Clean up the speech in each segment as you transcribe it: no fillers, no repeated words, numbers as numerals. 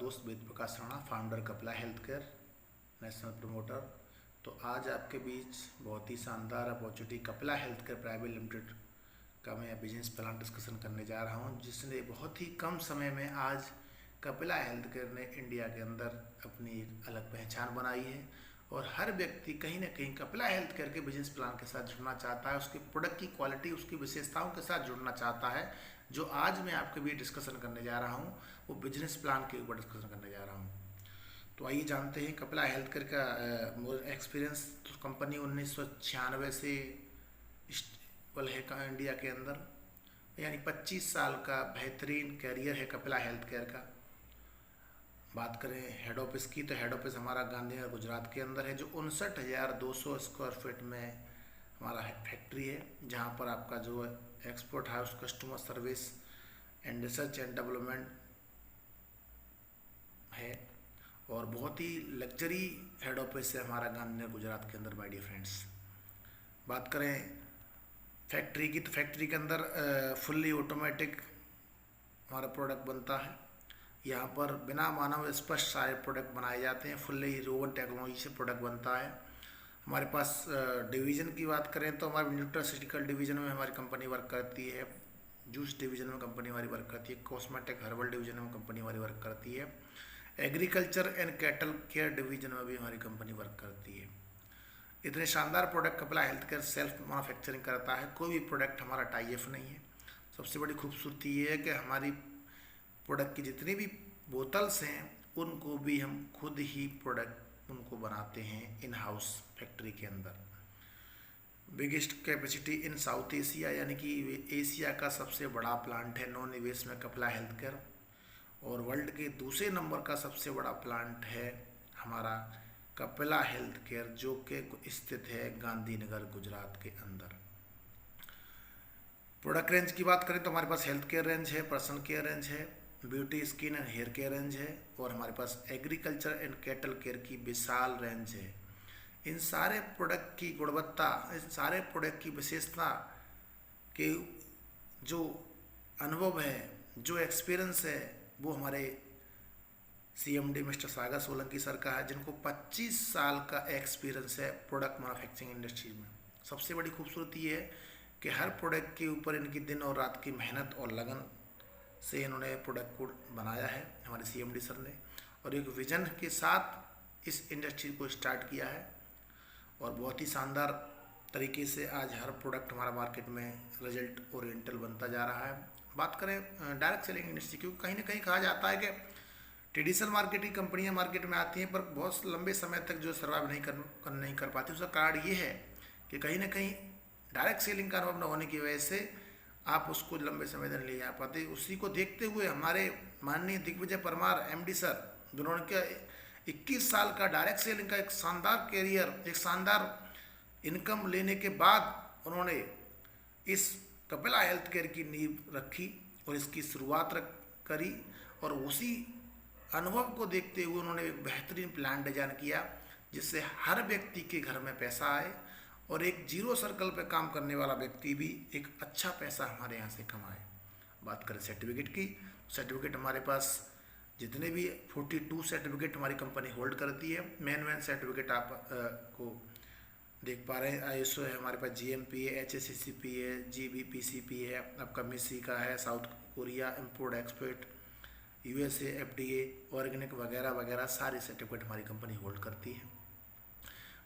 दोस्त Ved Prakash Rana, founder Kapila health care, national promoter. तो आज आपके बीच बहुत ही शानदार opportunity Kapila health care private limited का मैं बिजनेस प्लान डिस्कशन करने जा रहा हूं, जिसने बहुत ही कम समय में आज कपिला हेल्थ केयर ने इंडिया के अंदर अपनी एक अलग पहचान बनाई है। और हर व्यक्ति कहीं ना कहीं कपिला हेल्थ केयर के बिजनेस प्लान के साथ जुड़ना चाहता है, उसके प्रोडक्ट की क्वालिटी, उसकी विशेषताओं के साथ जुड़ना चाहता है। जो आज मैं आपके बीच डिस्कशन करने जा रहा हूँ वो बिजनेस प्लान के ऊपर डिस्कशन करने जा रहा हूँ। तो आइए जानते हैं कपिला हेल्थ केयर का एक्सपीरियंस। तो कंपनी 1996 से स्टेबल है का इंडिया के अंदर, यानी 25 साल का बेहतरीन कैरियर है कपिला हेल्थ केयर का। बात करें हेड ऑफिस की, तो हेड ऑफिस हमारा गांधीनगर गुजरात के अंदर है, जो 59,200 स्क्वायर फीट में हमारा फैक्ट्री है, जहां पर आपका जो export house, customer service and research and development है। और बहुत ही लग्जरी हेड ऑफिस है हमारा गांधीनगर गुजरात के अंदर, माय डियर फ्रेंड्स। बात करें फैक्ट्री की, तो फैक्ट्री के अंदर फुल्ली ऑटोमेटिक हमारा प्रोडक्ट बनता है। यहाँ पर बिना मानव स्पर्श सारे प्रोडक्ट बनाए जाते हैं, फुल्ली रोबन टेक्नोलॉजी से प्रोडक्ट बनता है। हमारे पास डिवीज़न की बात करें तो हमारे न्यूट्रास्यूटिकल डिवीज़न में हमारी कंपनी वर्क करती है, जूस डिवीज़न में कंपनी हमारी वर्क करती है, कॉस्मेटिक हर्बल डिवीज़न में कंपनी हमारी वर्क करती है, agriculture and cattle care division में भी हमारी कंपनी वर्क करती है। इतने शानदार product Kapila health care self manufacturing करता है, कोई भी प्रोडक्ट हमारा टाई ऑफ नहीं है। सबसे बड़ी खूबसूरती ये है कि हमारी प्रोडक्ट की जितनी भी बोतल्स हैं उनको भी हम खुद ही प्रोडक्ट उनको बनाते हैं इन हाउस फैक्ट्री के अंदर। Biggest capacity in south Asia, यानी कि एशिया का सबसे बड़ा प्लांट है नॉन निवेश में कपिला हेल्थ केयर। और वर्ल्ड के दूसरे नंबर का सबसे बड़ा प्लांट है हमारा कपिला हेल्थ केयर, जो कि स्थित है गांधीनगर गुजरात के अंदर। प्रोडक्ट रेंज की बात करें तो हमारे पास हेल्थ केयर रेंज है, पर्सनल केयर रेंज है, beauty skin and hair care range है, और हमारे पास एग्रीकल्चर एंड कैटल केयर की विशाल रेंज है। इन सारे प्रोडक्ट की गुणवत्ता, इन सारे प्रोडक्ट की विशेषता के जो अनुभव है, जो एक्सपीरियंस है, वो हमारे CMD मिस्टर सागर सोलंकी सर का है, जिनको 25 साल का एक्सपीरियंस है प्रोडक्ट मैन्युफैक्चरिंग इंडस्ट्री में। सबसे बड़ी खूबसूरती ये है कि हर प्रोडक्ट के ऊपर इनकी दिन और रात की मेहनत और लगन से इन्होंने प्रोडक्ट को बनाया है हमारे CMD सर ने, और एक विजन के साथ इस इंडस्ट्री को स्टार्ट किया है। और बहुत ही शानदार तरीके से आज हर प्रोडक्ट हमारा मार्केट में रिजल्ट ओरिएंटल बनता जा रहा है। बात करें डायरेक्ट सेलिंग इंडस्ट्री, क्योंकि कहीं ना कहीं कहा जाता है कि ट्रेडिशनल मार्केट की कंपनियां मार्केट में आती हैं पर बहुत लंबे समय तक जो सर्वाइव नहीं कर पाती। उसका कारण ये है कि कहीं ना कहीं डायरेक्ट सेलिंग का अनुभव न होने की वजह से आप उसको लंबे समय तक ले जा पाते। उसी को देखते हुए हमारे माननीय दिग्विजय परमार MD सर, जिन्होंने क्या 21 साल का डायरेक्ट सेलिंग का एक शानदार कैरियर, एक शानदार इनकम लेने के बाद उन्होंने इस कपिला हेल्थ केयर की नींव रखी और इसकी शुरुआत करी। और उसी अनुभव को देखते हुए उन्होंने एक बेहतरीन प्लान डिजाइन किया, जिससे हर व्यक्ति के घर में पैसा आए और एक जीरो सर्कल पे काम करने वाला व्यक्ति भी एक अच्छा पैसा हमारे यहाँ से कमाए। बात करें सर्टिफिकेट की, सर्टिफिकेट हमारे पास जितने भी 42 सर्टिफिकेट हमारी कंपनी होल्ड करती है। मेन सर्टिफिकेट आप को देख पा रहे हैं, ISO है हमारे पास, GMP है, HACCP है, GBPCP है, आपका मिसी का है, south Korea import export, USA FDA organic वगैरह वगैरह सारी सर्टिफिकेट हमारी कंपनी होल्ड करती है।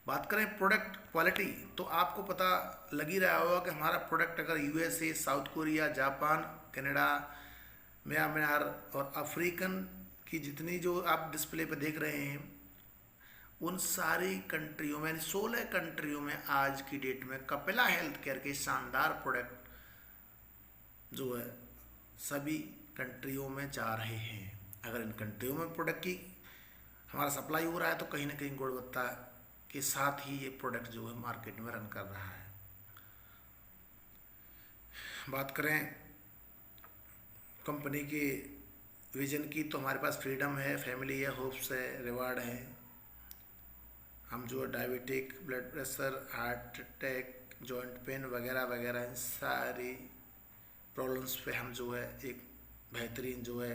बात करें प्रोडक्ट क्वालिटी, तो आपको पता लग ही रहा होगा कि हमारा प्रोडक्ट अगर USA, south Korea, Japan, Canada, Myanmar और अफ्रीकन की जितनी जो आप डिस्प्ले पे देख रहे हैं, उन सारी कंट्रियों में, 16 कंट्रियों में आज की डेट में कपिला हेल्थ केयर के शानदार प्रोडक्ट जो है सभी कंट्रियों में जा रहे हैं। अगर इन कंट्रियों में प्रोडक्ट की हमारा सप्लाई हो रहा है तो कहीं ना कहीं गुणवत्ता के साथ ही ये प्रोडक्ट जो है मार्केट में रन कर रहा है। बात करें कंपनी के विजन की, तो हमारे पास फ्रीडम है, फैमिली है, होप्स है, रिवार्ड है। हम जो diabetic, blood pressure, heart attack, joint pain वगैरह वगैरह इन सारी प्रॉब्लम्स पे हम जो है एक बेहतरीन जो है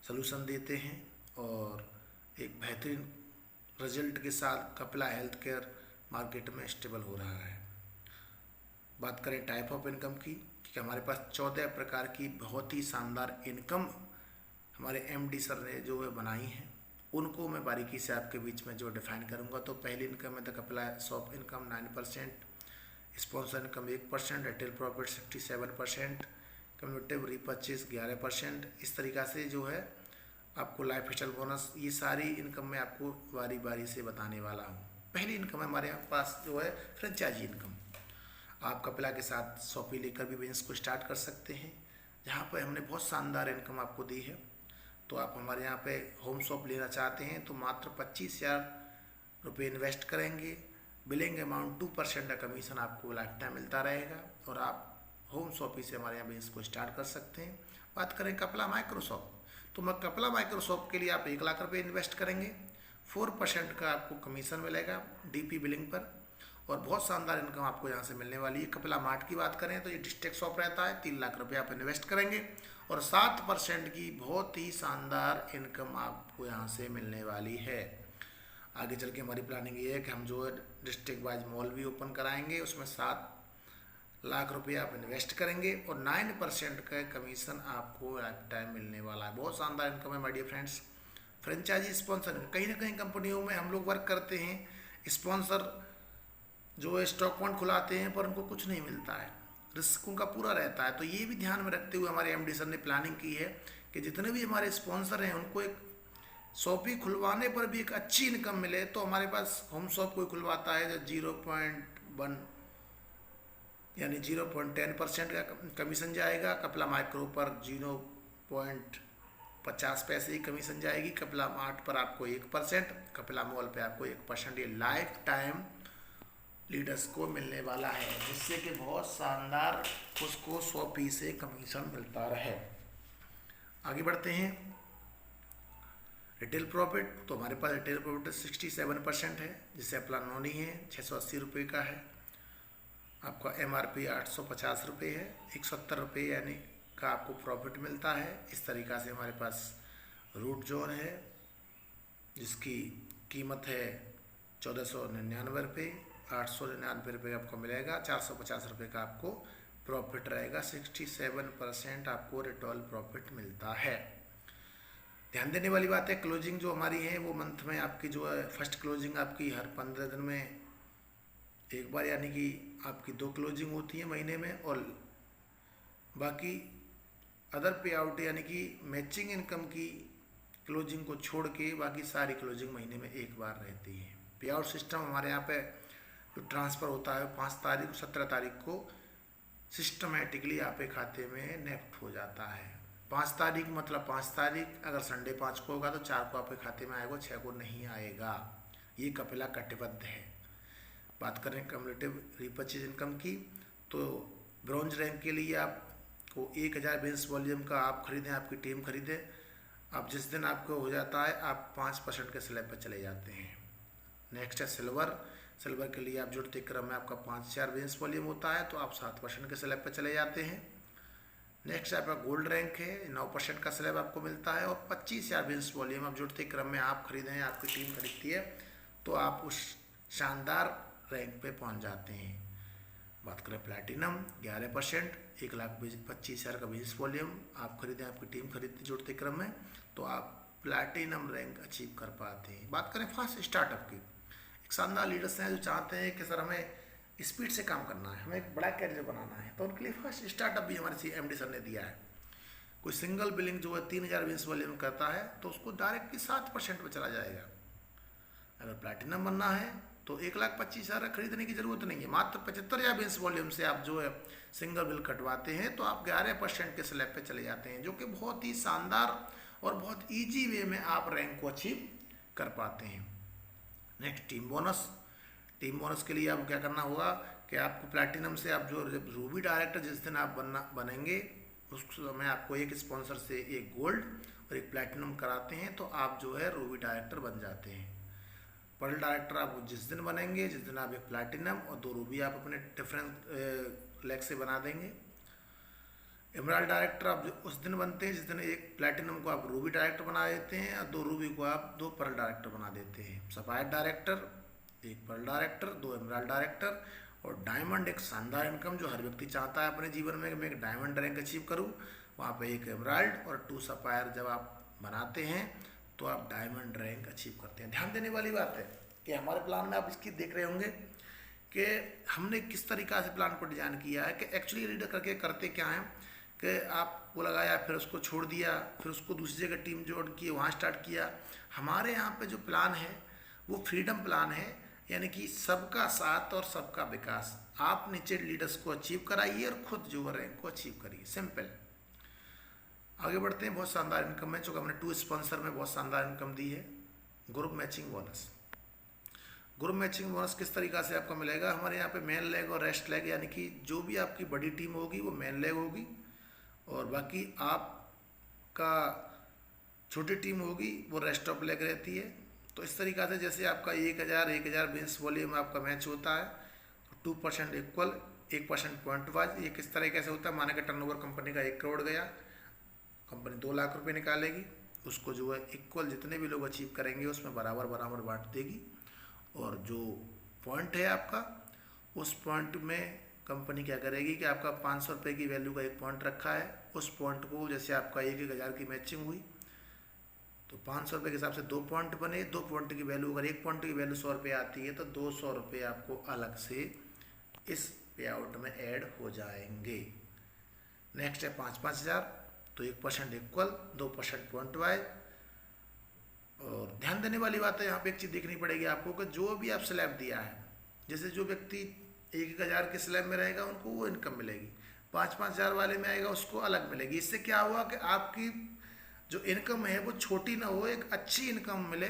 सलूशन देते हैं। और एक बेहतरीन रिजल्ट के साथ कपिला हेल्थ केयर मार्केट में स्टेबल हो रहा है। बात करें टाइप ऑफ इनकम की, कि हमारे पास 14 प्रकार की बहुत ही शानदार इनकम हमारे एमडी सर ने जो है बनाई हैं, उनको मैं बारीकी से आपके बीच में जो डिफाइन करूंगा। तो पहली इनकम है the Kapila shop income 9%, sponsor income 1%, retail profit 67%, commutative repurchase 11%। इस तरीक़ा से जो है आपको लाइफ स्टाइल बोनस, ये सारी इनकम मैं आपको बारी बारी से बताने वाला हूँ। पहली इनकम है हमारे पास जो है फ्रेंचाइजी इनकम। आप कपिला के साथ शॉपी लेकर भी बिजनेस को स्टार्ट कर सकते हैं, जहाँ पर हमने बहुत शानदार इनकम आपको दी है। तो आप हमारे यहाँ पे होम शॉप लेना चाहते हैं तो मात्र 25,000 रुपये इन्वेस्ट करेंगे, बिलिंग अमाउंट 2% का कमीशन आपको लाइफ टाइम मिलता रहेगा और आप होम शॉपी से हमारे यहाँ बिजनेस को स्टार्ट कर सकते हैं। बात करें कपिला माइक्रोसॉफ्ट, तो मैं कपिला माइक्रोसॉफ्ट के लिए आप 1 लाख रुपये इन्वेस्ट करेंगे, 4% का आपको कमीशन मिलेगा डीपी बिलिंग पर, और बहुत शानदार इनकम आपको यहाँ से मिलने वाली है। कपिला मार्ट की बात करें तो ये डिस्ट्रिक्ट शॉप रहता है, 3 लाख रुपये आप इन्वेस्ट करेंगे और 7% की बहुत ही शानदार इनकम आपको यहाँ से मिलने वाली है। आगे चल के हमारी प्लानिंग ये है कि हम जो है डिस्ट्रिक्ट वाइज मॉल भी ओपन कराएंगे, उसमें 7 लाख रुपये आप इन्वेस्ट करेंगे और 9% का कमीशन आपको लाइफ टाइम मिलने वाला है। बहुत शानदार इनकम है my dear friends. Franchisee sponsor, कहीं ना कहीं कंपनियों में हम लोग वर्क करते हैं, स्पॉन्सर जो है स्टॉक अकाउंट खुलाते हैं पर उनको कुछ नहीं मिलता है, रिस्क उनका पूरा रहता है। तो ये भी ध्यान में रखते हुए हमारे एमडी सर ने प्लानिंग की है कि जितने भी हमारे स्पॉन्सर हैं उनको एक शॉपी खुलवाने पर भी एक अच्छी इनकम मिले। तो हमारे पास होम शॉप कोई खुलवाता है जो 0.1 यानी 0.10% का कमीशन जाएगा, कपिला माइक्रो पर 0.50 पैसे की कमीशन जाएगी, कपिला मार्ट पर आपको 1%, कपिला मॉल पे आपको 1%। ये लाइफ टाइम लीडर्स को मिलने वाला है, जिससे कि बहुत शानदार उसको 100% से कमीशन मिलता रहे। आगे बढ़ते हैं। रिटेल प्रॉफिट, तो हमारे पास रिटेल प्रॉफिट 67% है, जिससे अपना नॉनी है 680 रुपये का है। आपका MRP 850 रुपये है, 170 रुपये यानी का आपको प्रॉफिट मिलता है। इस तरीक़ा से हमारे पास रूट जोन है जिसकी कीमत है 1499 रुपये, 899 रुपये आपको मिलेगा, 450 रुपये का आपको प्रॉफिट रहेगा। 67% आपको रिटेल प्रॉफिट मिलता है। ध्यान देने वाली बात है, क्लोजिंग जो हमारी है वो मंथ में आपकी जो है फर्स्ट क्लोजिंग आपकी हर 15 दिन में एक बार, यानी कि आपकी 2 क्लोजिंग होती है महीने में, और बाकी अदर पे आउट यानी कि मैचिंग इनकम की क्लोजिंग को छोड़ के बाकी सारी क्लोजिंग महीने में एक बार रहती है। पे आउट सिस्टम हमारे यहाँ पे जो ट्रांसफ़र होता है 5 तारीख 17 तारीख को सिस्टमेटिकली आपके खाते में नेफ्ट हो जाता है। 5 तारीख मतलब 5 तारीख, अगर संडे 5 को होगा तो 4 को आपके खाते में आएगा, 6 को नहीं आएगा। ये कपिला कटिबद्ध है। बात करें कम्यूलेटिव रीपर्चेज इनकम की, तो ब्रॉन्ज रैंक के लिए आपको 1000 बिजनेस वॉल्यूम का आप खरीदें, आपकी टीम खरीदे, आप जिस दिन आपको हो जाता है आप 5% के स्लैब पर चले जाते हैं। नेक्स्ट है सिल्वर। सिल्वर के लिए आप जुड़ते क्रम में आपका 5000 बिजनेस वॉल्यूम होता है तो आप 7% के स्लैब पर चले जाते हैं। नेक्स्ट आपका गोल्ड रैंक है, 9% का स्लैब आपको मिलता है और 25,000 बिजनेस वॉल्यूम आप जुड़ते क्रम में आप खरीदें, आपकी टीम खरीदती है तो आप उस शानदार रैंक पे पहुंच जाते हैं। बात करें प्लैटिनम, 11%, 1,25,000 का बिजनेस वॉल्यूम आप खरीदें, आपकी टीम खरीदती जुड़ते क्रम में तो आप प्लैटिनम रैंक अचीव कर पाते हैं। बात करें फास्ट स्टार्टअप की, एक शानदार लीडर्स हैं जो चाहते हैं कि सर हमें स्पीड से काम करना है, हमें एक बड़ा कैरियर बनाना है, तो उनके लिए फर्स्ट स्टार्टअप भी हमारे एमडी सर ने दिया है। कोई सिंगल बिलिंग जो है 3,000 बिजनेस वॉल्यूम करता है तो उसको डायरेक्टली 7% पर चला जाएगा। अगर प्लैटिनम बनना है तो 1,25,000 खरीदने की जरूरत नहीं है, मात्र 75,000 बिजनेस वॉल्यूम से आप जो है सिंगल बिल कटवाते हैं तो आप 11% के स्लैब पे चले जाते हैं, जो कि बहुत ही शानदार और बहुत ईजी वे में आप रैंक को अचीव कर पाते हैं। Next team bonus. Team bonus के लिए आपको क्या करना होगा कि आपको प्लैटिनम से आप जो रूबी डायरेक्टर जिस दिन आप बनेंगे उस समय आपको एक स्पॉन्सर से एक गोल्ड और एक प्लैटिनम कराते हैं तो आप जो है रूबी डायरेक्टर बन जाते हैं। पर्ल डायरेक्टर आप जिस दिन बनेंगे, जिस दिन आप एक प्लैटिनम और 2 रूबी आप अपने डिफरेंट लेग से बना देंगे। एमराल्ड डायरेक्टर आप जो उस दिन बनते हैं जिस दिन एक प्लैटिनम को आप रूबी डायरेक्टर बना देते हैं और दो रूबी को आप दो पर्ल डायरेक्टर बना देते हैं। सफायर डायरेक्टर, एक पर्ल डायरेक्टर, दो एमराल्ड डायरेक्टर। और डायमंड एक शानदार इनकम जो हर व्यक्ति चाहता है अपने जीवन में कि मैं एक डायमंड रैंक अचीव करूँ, वहाँ पे एक एमराल्ड और टू सफायर जब आप बनाते हैं तो आप डायमंड रैंक अचीव करते हैं। ध्यान देने वाली बात है कि हमारे प्लान में आप इसकी देख रहे होंगे कि हमने किस तरीका से प्लान को डिजाइन किया है कि एक्चुअली रीडर करके करते क्या है कि आपको लगाया, फिर उसको छोड़ दिया, फिर उसको दूसरी जगह टीम जोड़ की वहाँ स्टार्ट किया। हमारे यहाँ पे जो प्लान है वो फ्रीडम प्लान है, यानी कि सबका साथ और सबका विकास। आप नीचे लीडर्स को अचीव कराइए और खुद जो रैंक को अचीव करिए, सिंपल। आगे बढ़ते हैं। बहुत शानदार इनकम है जो कि हमने टू स्पॉन्सर में बहुत शानदार इनकम दी है। Group matching bonus. Group matching bonus किस तरीका से आपको मिलेगा? हमारे यहाँ पे मेन लेग और रेस्ट लेग, यानी कि जो भी आपकी बड़ी टीम होगी वो मेन लेग होगी और बाकी आपका छोटी टीम होगी वो रेस्ट ऑफ लेग रहती है। तो इस तरीका से जैसे आपका 1000 बीस वॉल्यूम आपका मैच होता है तो 2% इक्वल, 1% पॉइंट वाइज। ये किस तरीके से होता है? माने कि टर्नओवर कंपनी का 1 करोड़ गया, कंपनी 2 लाख रुपए निकालेगी, उसको जो है इक्वल जितने भी लोग अचीव करेंगे उसमें बराबर बराबर बांट देगी। और जो पॉइंट है आपका, उस पॉइंट में कंपनी क्या करेगी कि आपका 500 रुपये की वैल्यू का एक पॉइंट रखा है, उस पॉइंट को जैसे आपका 1,000 की मैचिंग हुई तो 500 रुपये के हिसाब से 2 पॉइंट बने। 2 पॉइंट की वैल्यू, अगर 1 पॉइंट की वैल्यू 100 रुपये आती है तो 200 रुपये आपको अलग से इस पे आउट में ऐड हो जाएंगे। नेक्स्ट है 5,000 तो 1% इक्वल, 2% पॉइंट वाइज। और ध्यान देने वाली बात है यहाँ पे एक चीज़ देखनी पड़ेगी आपको कि जो भी आप स्लैब दिया है, जैसे जो व्यक्ति 1,000 के स्लैब में रहेगा उनको वो इनकम मिलेगी, 5,000 वाले में आएगा उसको अलग मिलेगी। इससे क्या हुआ कि आपकी जो इनकम है वो छोटी ना हो, एक अच्छी इनकम मिले,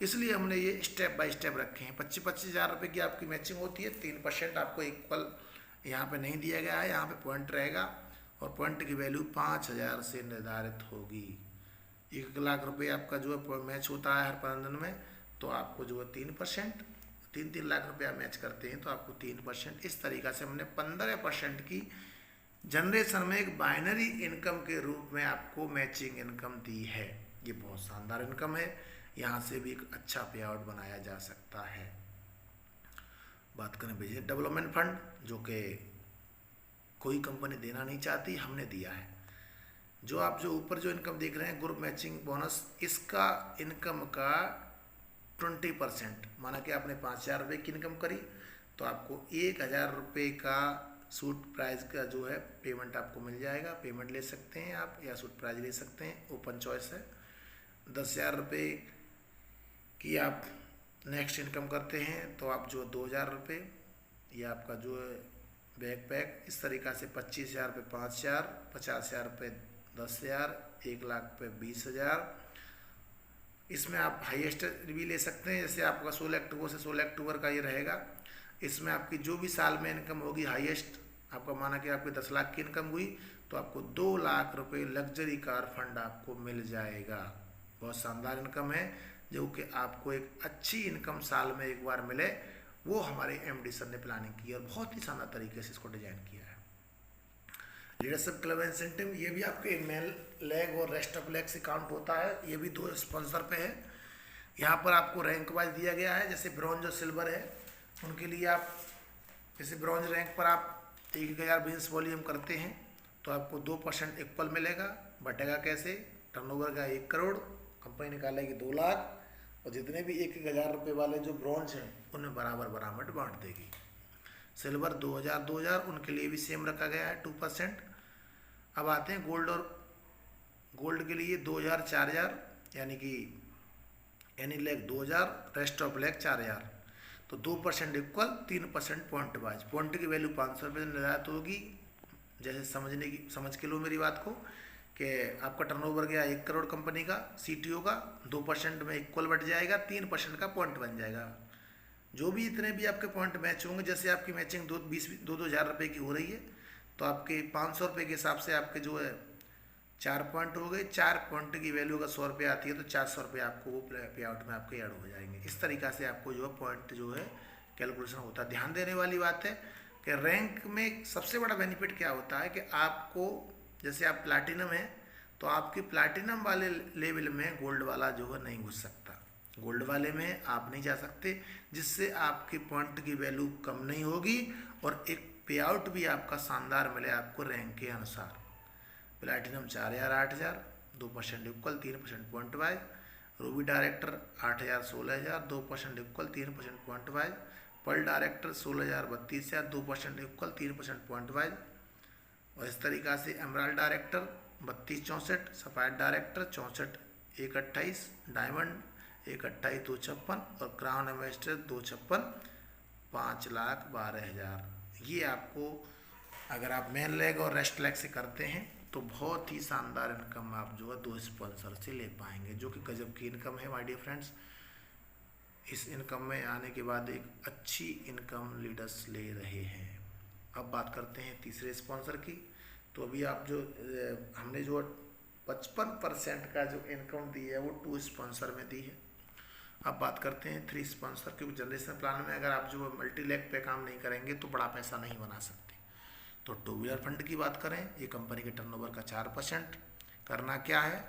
इसलिए हमने ये स्टेप बाय स्टेप रखे हैं। 25,000 रुपये की आपकी मैचिंग होती है, 3% आपको इक्वल यहाँ पे नहीं दिया गया है, यहाँ पे पॉइंट रहेगा और पॉइंट की वैल्यू 5,000 से निर्धारित होगी। 1,00,000 रुपये आपका जो है मैच होता है हर 15 दिन में, तो आपको जो है 3%, 3 लाख रुपया मैच करते हैं तो आपको 3%। इस तरीक़ा से हमने 15% की जनरेशन में एक बाइनरी इनकम के रूप में आपको मैचिंग इनकम दी है। ये बहुत शानदार इनकम है, यहाँ से भी एक अच्छा पे आउट बनाया जा सकता है। बात करें बिजनेस डेवलपमेंट फंड, जो कि कोई कंपनी देना नहीं चाहती, हमने दिया है। जो आप जो ऊपर जो इनकम देख रहे हैं ग्रुप मैचिंग बोनस, इसका इनकम का 20%, माना कि आपने 5,000 रुपये की इनकम करी तो आपको 1,000 रुपये का सूट प्राइज का जो है पेमेंट आपको मिल जाएगा। पेमेंट ले सकते हैं आप या सूट प्राइज ले सकते हैं, ओपन चॉइस है। 10,000 रुपये की आप नेक्स्ट इनकम करते हैं तो आप जो 2,000 रुपये, ये आपका जो है बैग पैक, इस तरीक़ा से 25,000 रुपये 5,000, 50,000 रुपये 10,000, 1,00,000 रुपये 20,000। इसमें आप हाईएस्ट भी ले सकते हैं, जैसे आपका 16 अक्टूबर से 16 अक्टूबर का ये रहेगा। इसमें आपकी जो भी साल में इनकम होगी हाईएस्ट, आपका माना कि आपकी 10 लाख की इनकम हुई तो आपको 2 लाख रुपए लग्जरी कार फंड आपको मिल जाएगा। बहुत शानदार इनकम है जो कि आपको एक अच्छी इनकम साल में एक बार मिले, वो हमारे एमडी सर ने प्लानिंग की और बहुत ही शानदार तरीके से इसको डिजाइन किया है। लीडरशिप क्लब इंसेंटिव, ये भी आपके मेल लेग और रेस्ट ऑफ लेग से काउंट होता है। ये भी 2 स्पॉन्सर पे है। यहाँ पर आपको रैंक वाइज दिया गया है, जैसे ब्रॉन्ज और सिल्वर है उनके लिए आप, जैसे ब्रॉन्ज रैंक पर आप 1,000 बीन्स वॉल्यूम करते हैं तो आपको 2% इक्वल मिलेगा। बटेगा कैसे? टर्नओवर का 1 करोड़, कंपनी निकालेगी 2 लाख और जितने भी 1,000 रुपये वाले जो ब्रॉन्ज हैं उन्हें बराबर बराबर बांट देगी। सिल्वर 2,000 उनके लिए भी सेम रखा गया है 2%। अब आते हैं गोल्ड, और गोल्ड के लिए 2,000 4,000, यानी कि any leg 2,000, rest of leg 4,000, तो 2% इक्वल, 3% पॉइंट वाइज। पॉइंट की वैल्यू 500 रुपये निर्धारित होगी। जैसे समझ के लो मेरी बात को कि आपका टर्नओवर गया 1 करोड़ कंपनी का, सीटीओ का 2% में इक्वल बढ़ जाएगा, 3% का पॉइंट बन जाएगा। जो भी इतने भी आपके पॉइंट मैच होंगे, जैसे आपकी मैचिंग 2,000 रुपये की हो रही है तो आपके 500 रुपये के हिसाब से आपके जो है 4 पॉइंट हो गए। 4 पॉइंट की वैल्यू अगर 100 रुपये आती है तो 400 रुपये आपको वो पे आउट में आपके ऐड हो जाएंगे। इस तरीक़ा से आपको जो है पॉइंट जो है कैलकुलेशन होता है। ध्यान देने वाली बात है कि रैंक में सबसे बड़ा बेनिफिट क्या होता है कि आपको जैसे आप प्लैटिनम है तो आपकी प्लैटिनम वाले लेवल में गोल्ड वाला जो है नहीं घुस सकता, गोल्ड वाले में आप नहीं जा सकते, जिससे आपके पॉइंट की वैल्यू कम नहीं होगी और एक पे आउट भी आपका शानदार मिले आपको रैंक के अनुसार। Platinum 4000 8000 2% equal 3% point wise, ruby director 8000 16000 2% equal 3% point wise, pearl director 16000 32000 2% equal 3% point wise, और इस तरीक़ा से emerald director 32 64, sapphire director 64 1 28, diamond 1 28 2 56 और क्राउन एम्बेसडर 2 56 5,12,000। ये आपको अगर आप मेन लेग और रेस्ट लेग से करते हैं तो बहुत ही शानदार इनकम आप जो है 2 स्पॉन्सर से ले पाएंगे, जो कि गजब की इनकम है माय डियर फ्रेंड्स। इस इनकम में आने के बाद एक अच्छी इनकम लीडर्स ले रहे हैं। अब बात करते हैं तीसरे स्पॉन्सर की। तो अभी आप जो हमने जो 55% का जो इनकम दी है वो 2 स्पॉन्सर में दी है। अब बात करते हैं 3 स्पॉन्सर, क्योंकि जनरेशन प्लान में अगर आप जो मल्टी लेग पे काम नहीं करेंगे तो बड़ा पैसा नहीं बना सकते। तो टू व्हीलर फंड की बात करें, ये कंपनी के टर्नओवर का 4%। करना क्या है,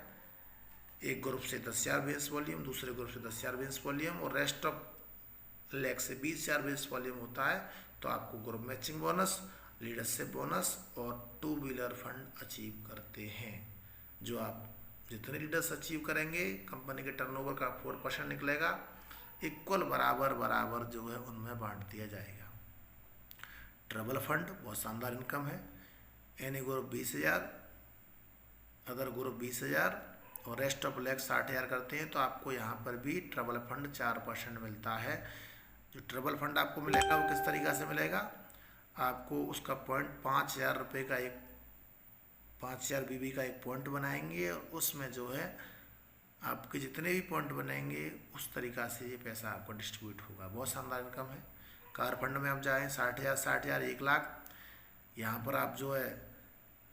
एक ग्रुप से 10,000 बेस वॉल्यूम, दूसरे ग्रुप से 10,000 बेस वॉल्यूम और रेस्ट ऑफ लेग से 20,000 बेस वॉल्यूम होता है तो आपको group matching bonus, leadership bonus और टू व्हीलर फंड अचीव करते हैं। जो आप जितने लीडर्स अचीव करेंगे कंपनी के टर्नओवर का 4% निकलेगा, इक्वल बराबर जो है उनमें बांट दिया जाएगा। ट्रबल फंड बहुत शानदार इनकम है, एनी ग्रुप 20,000, अदर ग्रुप 20,000 और रेस्ट ऑफ लेग 60,000 करते हैं तो आपको यहाँ पर भी ट्रबल फंड 4% मिलता है। जो ट्रबल फंड आपको मिलेगा वो किस तरीक़ा से मिलेगा, आपको उसका पॉइंट 5,000 रुपये का एक 5,000 बीबी का एक पॉइंट बनाएंगे और उसमें जो है आपके जितने भी पॉइंट बनेंगे उस तरीक़ा से ये पैसा आपको डिस्ट्रीब्यूट होगा। बहुत शानदार इनकम है। कार फंड में आप जाएँ 60,000 1 लाख, यहाँ पर आप जो है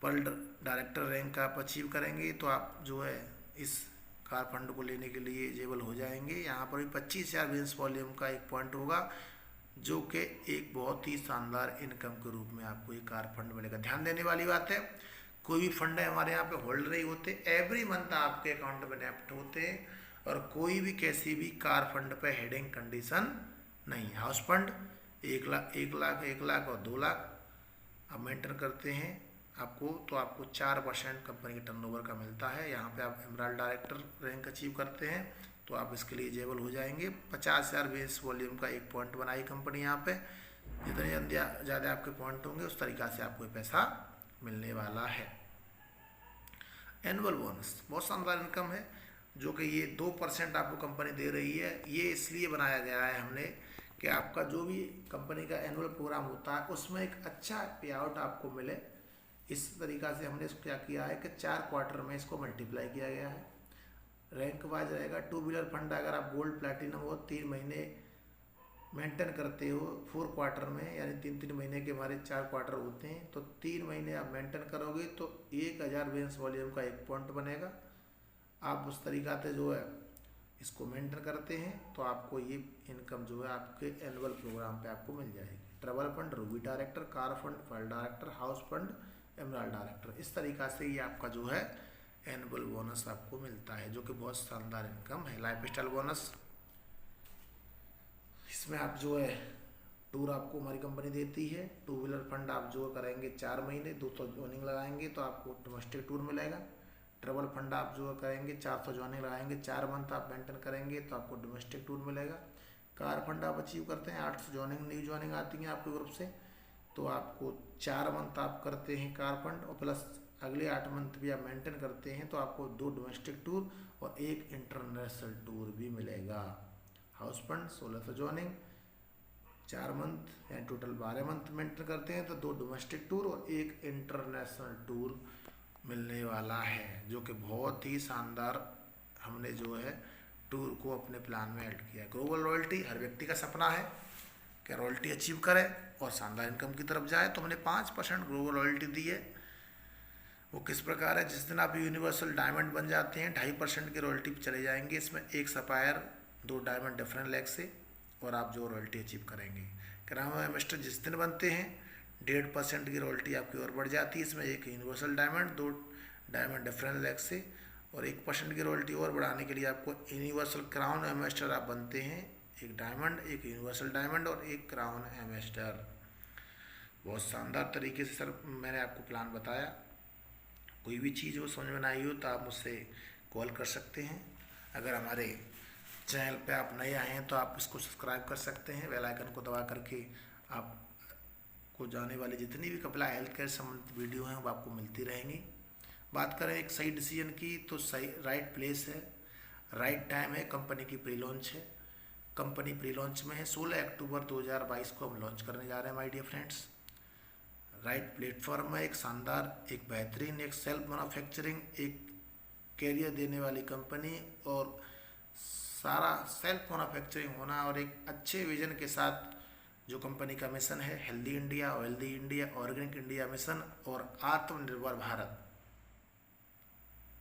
पर्ल डायरेक्टर रैंक का आप अचीव करेंगे तो आप जो है इस कार फंड को लेने के लिए एलिजिबल हो जाएंगे। यहाँ पर भी 25,000 बेस वॉल्यूम का एक पॉइंट होगा, जो कि एक बहुत ही शानदार इनकम के रूप में आपको ये कार फंड मिलेगा। ध्यान देने वाली बात है, कोई भी फंड है हमारे यहाँ पे होल्ड नहीं होते, एवरी मंथ आपके अकाउंट में नेफ्ट होते हैं और कोई भी कैसी भी कार फंड पे हेडिंग कंडीशन नहीं। हाउस फंड 1 लाख और 2 लाख आप मेंटेन करते हैं आपको, तो आपको 4% कंपनी के टर्नओवर का मिलता है। यहाँ पे आप एमराल्ड डायरेक्टर रैंक अचीव करते हैं तो आप इसके लिए एलिजिबल हो जाएंगे। 50,000 बेस वॉल्यूम का एक पॉइंट बनाई कंपनी यहाँ पे, जितने ज़्यादा आपके पॉइंट होंगे उस तरीक़ा से आपको पैसा मिलने वाला है। एनुअल बोनस बहुत शानदार इनकम है, जो कि ये 2% आपको कंपनी दे रही है। ये इसलिए बनाया गया है हमने कि आपका जो भी कंपनी का एनुअल प्रोग्राम होता है उसमें एक अच्छा पे आउट आपको मिले। इस तरीक़ा से हमने इसको क्या किया है कि 4 क्वार्टर में इसको मल्टीप्लाई किया गया है। रैंक वाइज रहेगा। टू व्हीलर फंड अगर आप गोल्ड प्लैटिनम हो 3 महीने मेंटेन करते हो 4 क्वार्टर में, यानी 3 महीने के हमारे 4 क्वार्टर होते हैं, तो 3 महीने आप मेंटेन करोगे तो 1,000 बेस वॉल्यूम का एक पॉइंट बनेगा। आप उस तरीक़ा से जो है इसको मेंटेन करते हैं तो आपको ये इनकम जो है आपके एनुअल प्रोग्राम पे आपको मिल जाएगी। Travel fund, ruby director, car fund, pearl director, house fund, emerald director, इस तरीक़ा से ये आपका जो है एनुअल बोनस आपको मिलता है, जो कि बहुत शानदार इनकम है। लाइफ स्टाइल बोनस, इसमें आप जो है टूर आपको हमारी कंपनी देती है। टू व्हीलर फंड आप जो करेंगे 4 महीने 200 जॉइनिंग लगाएंगे तो आपको डोमेस्टिक टूर मिलेगा। ट्रबल फंड आप जो करेंगे 400 जॉइनिंग लगाएंगे, 4 मंथ आप मेंटेन करेंगे तो आपको डोमेस्टिक टूर मिलेगा। कार फंड आप अचीव करते हैं 800 जॉइनिंग, न्यू जॉइनिंग आती हैं आपके ग्रुप से तो आपको 4 मंथ आप करते हैं कार फंड और प्लस अगले 8 मंथ भी आप मेंटेन करते हैं तो आपको 2 डोमेस्टिक टूर और 1 इंटरनेशनल टूर भी मिलेगा। हाउस फंड 1600 जॉइनिंग, 4 मंथ यानी टोटल 12 मंथ मेंटेन करते हैं तो 2 डोमेस्टिक टूर और 1 इंटरनेशनल टूर मिलने वाला है, जो कि बहुत ही शानदार हमने जो है टूर को अपने प्लान में ऐड किया। ग्लोबल रॉयल्टी हर व्यक्ति का सपना है कि रॉयल्टी अचीव करे और शानदार इनकम की तरफ जाए, तो हमने 5% ग्लोबल रॉयल्टी दी है। वो किस प्रकार है, जिस दिन आप यूनिवर्सल डायमंड बन जाते हैं 2.5% की रॉयल्टी पर चले जाएंगे। इसमें 1 सफायर 2 डायमंड डिफरेंट लेग से और आप जो रॉयल्टी अचीव करेंगे। ग्राम मिस्टर जिस दिन बनते हैं 1.5% की रॉयल्टी आपकी और बढ़ जाती है। इसमें एक universal diamond, 2 diamond different leg से, और 1% की रॉयल्टी और बढ़ाने के लिए आपको यूनिवर्सल क्राउन एम्बेसडर आप बनते हैं। एक डायमंड, एक यूनिवर्सल डायमंड और एक क्राउन एम्बेसडर। बहुत शानदार तरीके से सर मैंने आपको प्लान बताया। कोई भी चीज़ हो समझ में ना आई हो तो आप मुझसे कॉल कर सकते हैं। अगर हमारे चैनल पे आप नए आए हैं तो आप इसको सब्सक्राइब कर सकते हैं, बेल आइकन को दबा करके आपको जाने वाली जितनी भी कपिला हेल्थ केयर संबंधित वीडियो हैं वो आपको मिलती रहेंगी। बात करें एक सही डिसीजन की तो सही राइट प्लेस है, राइट टाइम है। कंपनी की प्री लॉन्च है, कंपनी प्री लॉन्च में है। 16 अक्टूबर 2022 को हम लॉन्च करने जा रहे हैं my dear friends. Right platform है, एक शानदार, एक बेहतरीन, एक सेल्फ मैन्युफैक्चरिंग, एक कैरियर देने वाली कंपनी, और सारा सेल्फ मैन्युफैक्चरिंग होना, और एक अच्छे विजन के साथ जो कंपनी का मिशन है, healthy India, wealthy India, organic India mission और आत्मनिर्भर भारत।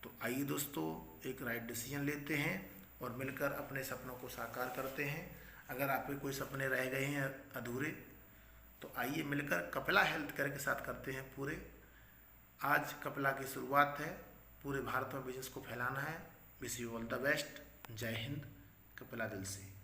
तो आइए दोस्तों एक राइट डिसीजन लेते हैं और मिलकर अपने सपनों को साकार करते हैं। अगर आपके कोई सपने रह गए हैं अधूरे तो आइए मिलकर कपिला हेल्थ केयर के साथ करते हैं पूरे। आज कपिला की शुरुआत है, पूरे भारत में बिजनेस को फैलाना है। Wish you all the best. जय हिंद। कपिला दिल से।